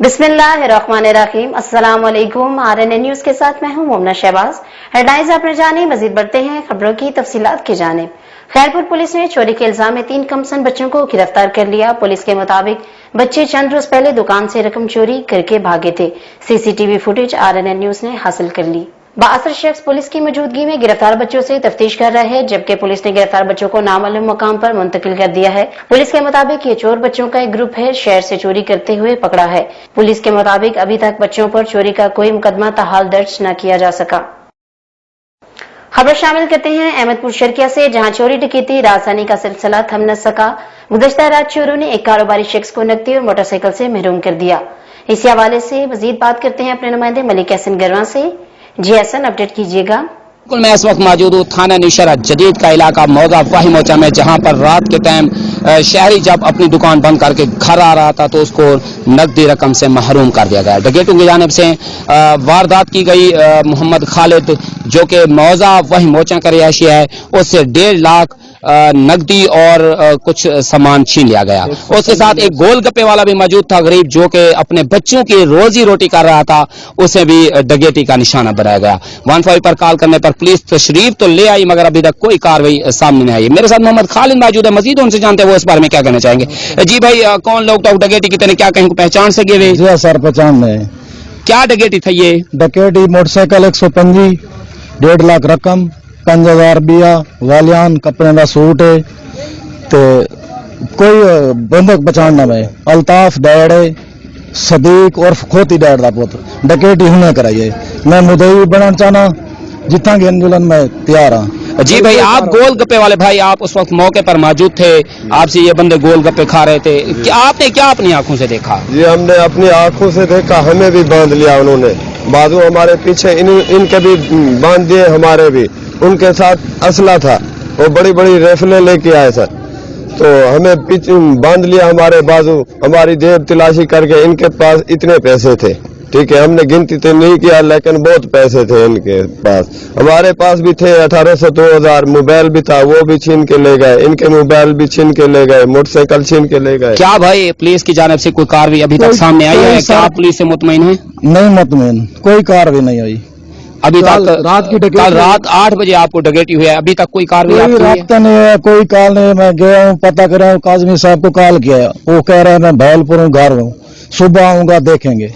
बिस्मिल्लाहिर्रहमानिर्रहीम। अस्सलाम वालेकुम। RNN न्यूज के साथ मैं हूं मोमना शहबाज। हेडलाइंस आपने जाने, मजीद बढ़ते हैं खबरों की तफसीलात की जानिब। खैरपुर पुलिस ने चोरी के इल्जाम में 3 कमसन बच्चों को गिरफ्तार कर लिया। पुलिस के मुताबिक बच्चे चंद रोज पहले दुकान से रकम चोरी करके भागे थे। CCTV फुटेज RNN न्यूज ने हासिल कर ली। बासर शख्स पुलिस की मौजूदगी में गिरफ्तार बच्चों से तफ्तीश कर रहे हैं, जबकि पुलिस ने गिरफ्तार बच्चों को नामालूम मकाम पर मुंतकिल कर दिया है। पुलिस के मुताबिक ये चोर बच्चों का एक ग्रुप है, शहर से चोरी करते हुए पकड़ा है। पुलिस के मुताबिक अभी तक बच्चों पर चोरी का कोई मुकदमा ताहाल दर्ज न किया जा सका। खबर शामिल करते हैं अहमदपुर शर्किया से, जहां चोरी डकैती राजधानी का सिलसिला थम न सका। गुज़श्ता रात चोरों ने एक कारोबारी शख्स को नकदी और मोटरसाइकिल से महरूम कर दिया। इसी हवाले से मजीद बात करते हैं अपने नुमाइंदे मलिक हसन गरवा से। जी हसन, अपडेट कीजिएगा। मैं इस वक्त मौजूद हूँ थाना निशरा जदीद का इलाका मौजा वाही मोचा में, जहाँ पर रात के टाइम शहरी जब अपनी दुकान बंद करके घर आ रहा था तो उसको नकदी रकम से महरूम कर दिया गया। डकैतों की जानिब से वारदात की गई। मोहम्मद खालिद जो कि मौजा वाही मोचा का रिहायशी है, उससे 1.5 लाख नकदी और कुछ सामान छीन लिया गया। उसके साथ एक गोलगप्पे वाला भी मौजूद था गरीब, जो कि अपने बच्चों की रोजी रोटी कर रहा था, उसे भी डकैती का निशाना बनाया गया। 155 पर कॉल करने पर पुलिस तशरीफ तो ले आई, मगर अभी तक कोई कार्रवाई सामने नहीं आई। मेरे साथ मोहम्मद खालिद मौजूद है, मजीद उनसे जानते हैं वो इस बारे में क्या कहना चाहेंगे। जी भाई, कौन लोग तो डकैती की तरह क्या कहीं को पहचान सके वे? जी सर, पहचान में। क्या डकैती था ये? डकैती मोटरसाइकिल 125, 1.5 लाख रकम, 5000 रुपया, वालियान कपड़े का सूट है, ते कोई बंदक पहचानना में अल्ताफ डैड है, सदीक और खोती डैड का पुत्र। डकैती हुने कराइए, मैं मुदई बनना चाहना, जितना की आंदोलन में तैयार हाँ। जी भाई, आप गोलगप्पे वाले भाई, आप उस वक्त मौके पर मौजूद थे, आपसे ये बंदे गोलगप्पे खा रहे थे, क्या आपने क्या अपनी आंखों से देखा? जी हमने अपनी आंखों से देखा, हमें भी बांध लिया उन्होंने, बाजू हमारे पीछे इनके भी बांध दिए, हमारे भी। उनके साथ असला था, वो बड़ी बड़ी रेफलें लेके आए सर, तो हमें पीछे बांध लिया हमारे बाजू, हमारी जेब तलाशी करके। इनके पास इतने पैसे थे, ठीक है, हमने गिनती तो नहीं किया, लेकिन बहुत पैसे थे इनके पास। हमारे पास भी थे 1800 2000, मोबाइल भी था, वो भी छीन के ले गए। इनके मोबाइल भी छीन के ले गए, मोटरसाइकिल छीन के ले गए। क्या भाई पुलिस की जानिब से कोई कार्रवाई अभी तक सामने आई है? क्या आप पुलिस से मुतमईन हैं? नहीं मुतमईन, कोई कार्रवाई नहीं आई अभी तक। रात की कल रात 8 बजे आपको डकैती हुई है, अभी तक कोई कार्रवाई आपकी हुई है? रास्ता नहीं है, कोई कॉल नहीं। मैं गया हूँ, पता कर रहा हूँ, काजमी साहब को कॉल किया, वो कह रहे हैं मैं भैलपुर हूँ, घर हूँ, सुबह आऊंगा देखेंगे।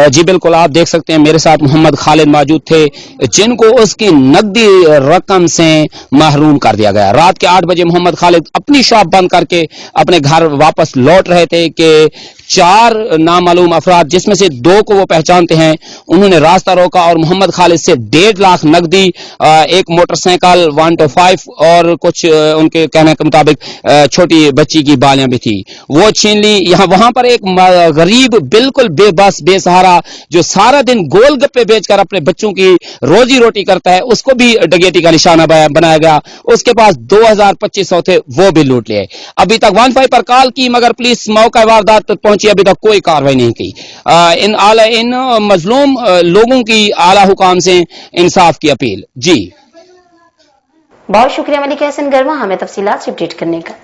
जी बिल्कुल, आप देख सकते हैं मेरे साथ मोहम्मद खालिद मौजूद थे, जिनको उसकी नकदी रकम से महरूम कर दिया गया। रात के 8 बजे मोहम्मद खालिद अपनी शॉप बंद करके अपने घर वापस लौट रहे थे कि 4 नामालूम अफराद, जिसमें से 2 को वो पहचानते हैं, उन्होंने रास्ता रोका और मोहम्मद खालिद से 1.5 लाख नकदी, एक मोटरसाइकिल 125 और कुछ उनके कहने के मुताबिक छोटी बच्ची की बालियां भी थी, वो छीन ली। यहाँ वहां पर एक गरीब बिल्कुल बेबस बेसहारा जो सारा दिन गोलगप्पे बेचकर अपने बच्चों की रोजी रोटी करता है, उसको भी डकैती का निशाना बनाया गया। उसके पास 2200 थे, वो भी लूट लिए। अभी तक 15 पर कॉल की, मगर पुलिस मौका वारदात तक पहुंची, अभी तक कोई कार्रवाई नहीं की। इन मजलूम लोगों की आला हुकाम से इंसाफ की अपील। जी बहुत शुक्रिया मलिक हसन गरवा हमें तफसीलात से अपडेट करने का।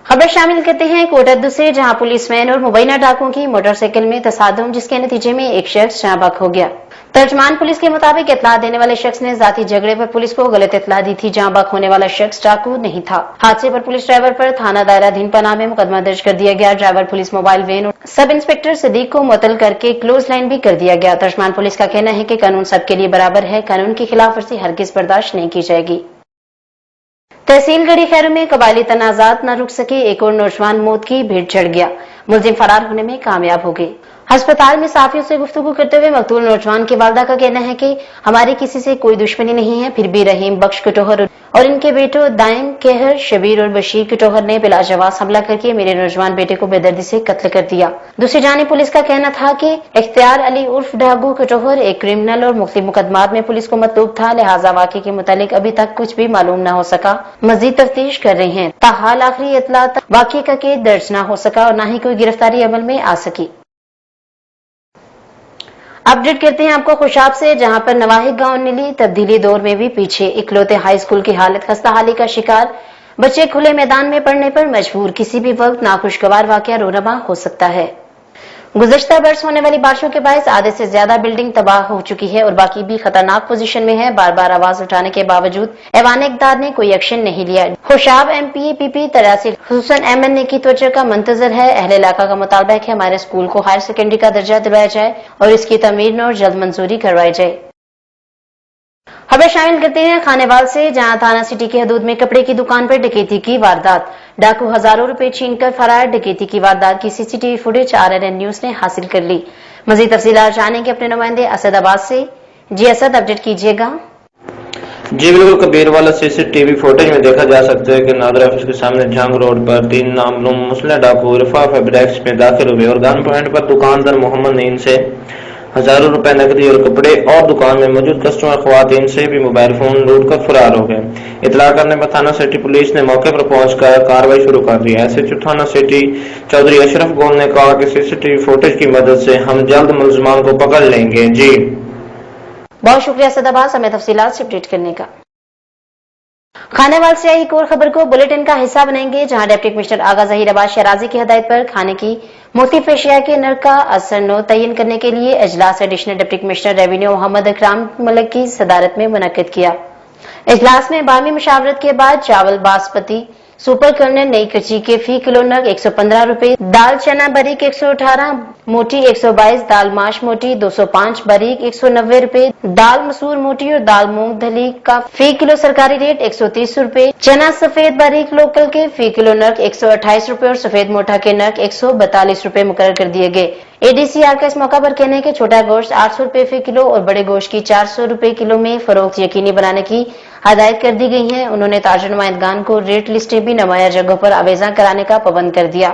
खबर शामिल करते हैं कोटद्दू से, जहां पुलिसमैन और मुबैना डाकुओं की मोटरसाइकिल में तसादुम, जिसके नतीजे में एक शख्स जहां बक हो गया। तर्जमान पुलिस के मुताबिक इतला देने वाले शख्स ने जाती झगड़े पर पुलिस को गलत इतला दी थी। जहां बक होने वाला शख्स डाकू नहीं था। हादसे पर पुलिस ड्राइवर पर थाना दायरा अधीन पनाह में मुकदमा दर्ज कर दिया गया। ड्राइवर पुलिस मोबाइल वैन और सब इंस्पेक्टर सदीक को मुअत्तल करके क्लोज लाइन भी कर दिया गया। तर्जमान पुलिस का कहना है कि कानून सबके लिए बराबर है, कानून की खिलाफ वर्जी हरगिज बर्दाश्त नहीं की जाएगी। तहसील गढ़ी खैर में कबायली तनाजात न रुक सके, एक और नौजवान मौत की भीड़ चढ़ गया। मुलजिम फरार होने में कामयाब हो गई। अस्पताल में साफियों से गुफ्तगू करते हुए मकतूल नौजवान की वालदा का कहना है कि हमारी किसी से कोई दुश्मनी नहीं है, फिर भी रहीम बख्श कटोहर और इनके बेटों दाइम कहर, शबीर और बशीर कटोहर ने बिलाजवाब हमला करके मेरे नौजवान बेटे को बेदर्दी से कत्ल कर दिया। दूसरी जानिब पुलिस का कहना था कि इख्तियार अली उर्फ ढागू कटोहर एक क्रिमिनल और मुख्तलिफ मुकदमात में पुलिस को मतलूब था, लिहाजा वाक़े के मुतालिक अभी तक कुछ भी मालूम न हो सका। मजीद तफ्तीश कर रहे हैं। ताहाल आखिरी इतला तक वाक़े का केस दर्ज न हो सका और न ही कोई गिरफ्तारी अमल में आ सकी। अपडेट करते हैं आपको खुशाब से, जहां पर नवाहिक गांव नीली तब्दीली दौर में भी पीछे। इकलौते हाई स्कूल की हालत खस्ता हाली का शिकार। बच्चे खुले मैदान में पढ़ने पर मजबूर, किसी भी वक्त नाखुशगवार वाकया रोनमा हो सकता है। गुज़श्ता बरस होने वाली बारिशों के बायस आधे से ज्यादा बिल्डिंग तबाह हो चुकी है और बाकी भी खतरनाक पोजीशन में है। बार बार आवाज उठाने के बावजूद ऐवान इक़दार ने कोई एक्शन नहीं लिया। खुशाब MPA PP 83 हुसैन अहमद ने की त्वचा का मंतजर है। अहले इलाका का मुतालबा है कि हमारे स्कूल को हायर सेकेंडरी का दर्जा दिलवाया जाए और इसकी तमीर और जल्द मंजूरी करवाई जाए। खबर शामिल करते हैं खानेवाल से, जहां थाना सिटी की हदूद में कपड़े की दुकान पर डकैती की वारदात। डाकू हजारों रुपए छीनकर फरार। डकैती की वारदात की CCTV फुटेज RNN न्यूज ने हासिल कर ली। मजीद तफसीलात जानेंगे अपने नुमाइंदे असदाबाद से। जी असद, अपडेट कीजिएगा। जी बिल्कुल, कबीरवाला CCTV फुटेज में देखा जा सकता है कि नादर ऑफिस के सामने जंग रोड पर 3 नामलूम मुस्लिम डाकू रिफा फैब्रिक्स में दाखिल हुए और गन पॉइंट पर दुकानदार मोहम्मद नईम से हजारों रुपए नकदी और कपड़े और दुकान में मौजूद कस्टमर ख्वातीन से भी मोबाइल फोन लूट कर फरार हो गए। इतला करने पर थाना सिटी पुलिस ने मौके पर पहुंचकर कार्रवाई शुरू कर दी है। SHO थाना सिटी चौधरी अशरफ गोल ने कहा कि CCTV फुटेज की मदद से हम जल्द मुलजमान को पकड़ लेंगे। जी बहुत शुक्रिया सदाबाद, समय तफसीलात से अपडेट करने का। खानेवाल से आई एक और खबर को बुलेटिन का हिस्सा बनेंगे, जहां डिप्टी कमिश्नर आगा ज़हीराबाद शराजी की हिदायत पर खाने की मुख्तलिफ एशिया के नर का असर तयन करने के लिए इजलास additional deputy commissioner revenue Mohammad Ikram Malik की सदारत में मुनक्किद किया। इजलास में बामी मुशावरत के बाद चावल बासमती सुपर कर्नल नई कच्ची के फी किलो नग 115 रुपए, दाल चना बारीक 118, मोटी 122, दाल माश मोटी 205, बारीक 190 रुपए, दाल मसूर मोटी और दाल मूंग दली का फी किलो सरकारी रेट 130 रुपए, चना सफेद बारीक लोकल के फी किलो नग 128 रुपए और सफेद मोटा के नग 142 रुपए मुकर्रर कर दिए गए। ADCR का इस मौका पर कहने के छोटा गोश्त 800 रुपए फी किलो और बड़े गोश्त की 400 रुपए किलो में फरोख्त यकीनी बनाने की हदायत कर दी गई है। उन्होंने ताजर नुमाइंदगान को रेट लिस्टें भी नुमाया जगहों पर आवेजा कराने का पाबंद कर दिया।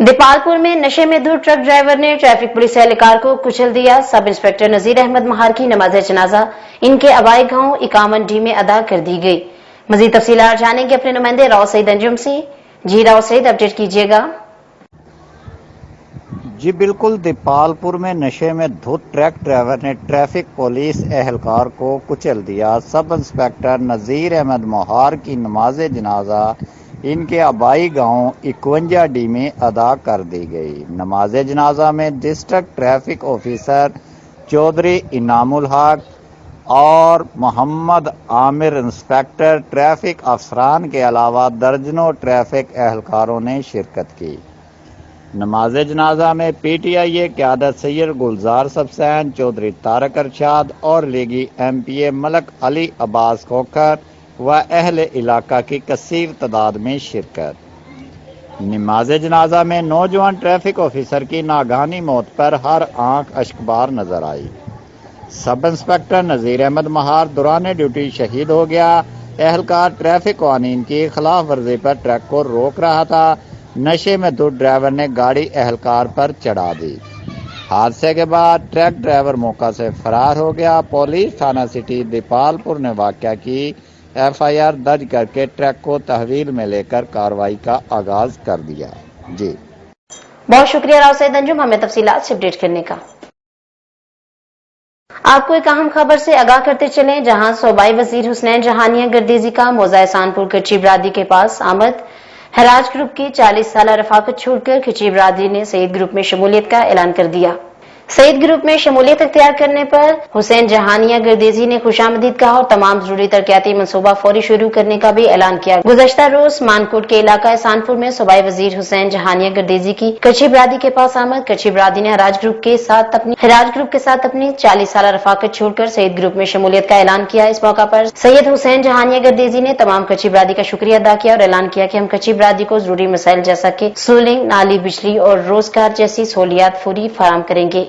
दीपालपुर में नशे में धुत ट्रक ड्राइवर ने ट्रैफिक पुलिस एहलकार को कुचल दिया। सब इंस्पेक्टर नजीर अहमद महार की नमाज जनाजा इनके आबाई गांव 51D में अदा कर दी गई। मजीद तफसीलात जानेंगे अपने नुमाइंदे राव सईद अंजुम से। जी राव सईद, अपडेट कीजिएगा। जी बिल्कुल, दीपालपुर में नशे में धुत ट्रक ड्राइवर ने ट्रैफिक पुलिस एहलकार को कुचल दिया। सब इंस्पेक्टर नजीर अहमद मोहार की नमाज जनाजा इनके आबाई गांव 51D में अदा कर दी गई। नमाज जनाजा में district traffic officer Chaudhry Inamul Haq और मोहम्मद आमिर इंस्पेक्टर ट्रैफिक अफसरान के अलावा दर्जनों ट्रैफिक एहलकारों ने शिरकत की। नमाज जनाजा में PTIA क़यादत सैयद गुलजार सफसैन, चौधरी तारक अरशाद और लीगी MPA मलक अली अब्बास खोखर व अहले इलाका की कसीर तादाद में शिरकत। नमाज जनाजा में नौजवान ट्रैफिक ऑफिसर की नागानी मौत पर हर आंख अश्कबार नजर आई। सब इंस्पेक्टर नजीर अहमद महार दौरान ड्यूटी शहीद हो गया। एहलकार ट्रैफिक कानून की खिलाफ वर्जी पर ट्रक को रोक रहा था। नशे में धुत ड्राइवर ने गाड़ी एहलकार पर चढ़ा दी। हादसे के बाद ट्रक ड्राइवर मौका से फरार हो गया। पुलिस थाना सिटी दीपालपुर ने वाकया की FIR दर्ज करके ट्रक को तहवील में लेकर कार्रवाई का आगाज कर दिया। जी बहुत शुक्रिया राव सईद अंजुम, हमें तफसीलात से अपडेट करने का। आपको एक अहम खबर से आगाह करते चलें, जहां सूबाई वजीर हुसनैन जहानिया गर्देजी का मौजा एहसानपुर कच्ची बरादरी के पास आमद। हराज ग्रुप की 40 साल रफाकत छोड़कर कच्ची बरादरी ने सईद ग्रुप में शमूलियत का ऐलान कर दिया। सईद ग्रुप में शमूलियत इख्तियार करने पर हुसैन जहानिया गर्देजी ने खुशामदीद कहा और तमाम जरूरी तरक्याती मनसूबा फौरी शुरू करने का भी ऐलान किया। गुज़श्ता रोज मानकोट के इलाका एहसानपुर में सूबाई वजीर हुसैन जहानिया गर्देजी की कच्ची बरादरी के पास आमद। कच्ची बरादरी ने हराज ग्रुप के साथ अपनी 40 साल रफाकत छोड़कर सईद ग्रुप में शमूलियत का ऐलान किया। इस मौका पर सैयद हुसैन जहानिया गर्देजी ने तमाम कच्ची बरादरी का शुक्रिया अदा किया और ऐलान किया कि हम कच्ची बरादरी को जरूरी मसाइल जैसा कि सोलिंग, नाली, बिजली और रोजगार जैसी सहूलियात फौरी फराहम करेंगे।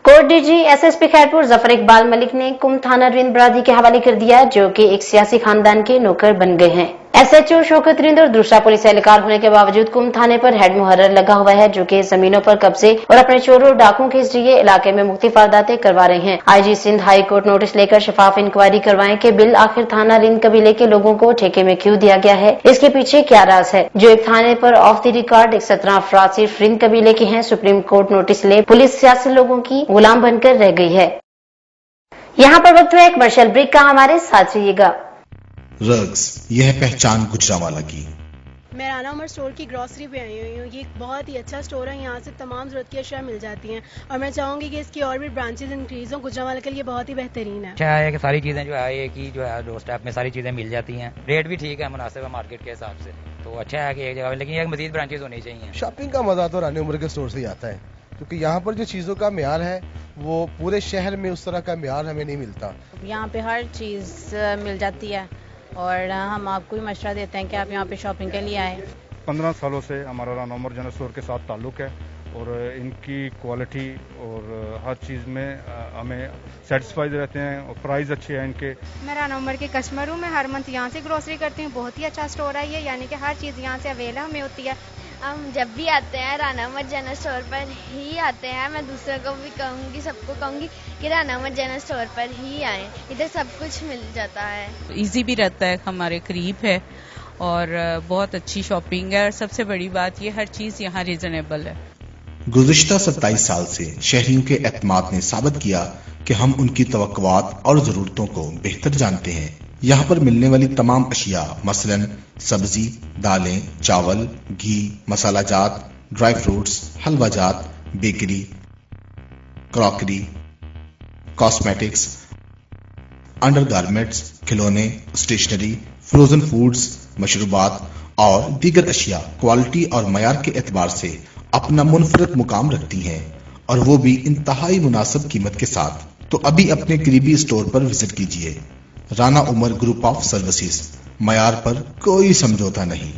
Court DG SSP Khairpur Zafar Iqbal Malik ने कुम थाना रिंद बरादरी के हवाले कर दिया, जो कि एक सियासी खानदान के नौकर बन गए हैं। SHO शौकत रिंद और दूसरा पुलिस एहलकार होने के बावजूद कुम थाने पर हेड मुहर्रर लगा हुआ है, जो कि जमीनों पर कब्जे और अपने चोरों और डाकुओं के जरिए इलाके में मुख्तलिफ वारदातें करवा रहे हैं। IG Sindh high court notice लेकर शफाफ इंक्वायरी करवाएं कि बिल आखिर थाना रिंद कबीले के लोगों को ठेके में क्यों दिया गया है, इसके पीछे क्या राज है, जो एक थाने पर ऑफ द रिकॉर्ड 17 अफराद सिर्फ रिंद कबीले के हैं। सुप्रीम कोर्ट नोटिस ले पुलिस सियासी लोगों की गुलाम बनकर रह गई है। यहाँ पर वक्त है एक कमर्शियल ब्रेक का, हमारे साथ रहिएगा। रग्स, यह पहचान गुजरांवाला की। मैं राना उमर स्टोर की ग्रॉसरी पे आई हुई हूँ। ये एक बहुत ही अच्छा स्टोर है, यहाँ से तमाम ज़रूरत की अशिया मिल जाती हैं और मैं चाहूँगी कि इसकी और भी ब्रांचेज इंक्रीज हों। गुजरांवाला के लिए बहुत ही बेहतरीन है। अच्छा है कि सारी चीज़ें जो है एक ही जो है डोर स्टेप में सारी चीज़ें मिल जाती हैं, रेट भी ठीक है, मुनासिब है मार्केट के हिसाब से, तो अच्छा है कि एक जगह, लेकिन एक मज़ीद ब्रांचेज होनी चाहिए। शॉपिंग का मज़ा तो रानी उमर के स्टोर से ही आता है, क्योंकि यहाँ पर जो चीज़ों का म्यार है वो पूरे शहर में उस तरह का म्यार हमें नहीं मिलता। यहाँ पे हर चीज़ मिल जाती है और हम आपको भी मशवरा देते हैं कि आप यहाँ पे शॉपिंग के लिए आएँ। 15 सालों से हमारा राना उमर जनरल स्टोर के साथ ताल्लुक़ है और इनकी क्वालिटी और हर चीज़ में हमें सेटिस्फाइड रहते हैं और प्राइस अच्छे हैं इनके। मैं राना उमर के कस्टमर हूँ, मैं हर मंथ यहाँ से ग्रोसरी करती हूँ। बहुत ही अच्छा स्टोर है ये, यानी कि हर चीज़ यहाँ से अवेलेबल हमें होती है। हम जब भी आते हैं राना उमर जनरल स्टोर पर ही आते हैं। मैं दूसरों को भी कहूँगी, सबको कहूँगी कि राना उमर जनरल स्टोर पर ही आएँ, इधर सब कुछ मिल जाता है। इजी भी रहता है, हमारे करीब है और बहुत अच्छी शॉपिंग है और सबसे बड़ी बात ये हर चीज़ यहाँ रीजनेबल है। गुज़िश्ता 27 साल से शहरियों के एतमाद ने साबित किया कि हम उनकी तवक्कुआत और ज़रूरतों को बेहतर जानते हैं। यहाँ पर मिलने वाली तमाम अशिया मसलन सब्जी, दालें, चावल, घी, मसाला जात, ड्राई फ्रूट्स, हलवा जात, बेकरी, क्रॉकरी, कॉस्मेटिक्स, अंडरगारमेंट्स, खिलौने, स्टेशनरी, फ्रोजन फूड्स, मशरूबात और दीगर अशिया क्वालिटी और मयार के एतबार से अपना मुनफरद मुकाम रखती हैं और वो भी इंतहाई मुनासिब कीमत के साथ। तो अभी अपने करीबी स्टोर पर विजिट कीजिए। Rana Umar group of services, मयार पर कोई समझौता नहीं।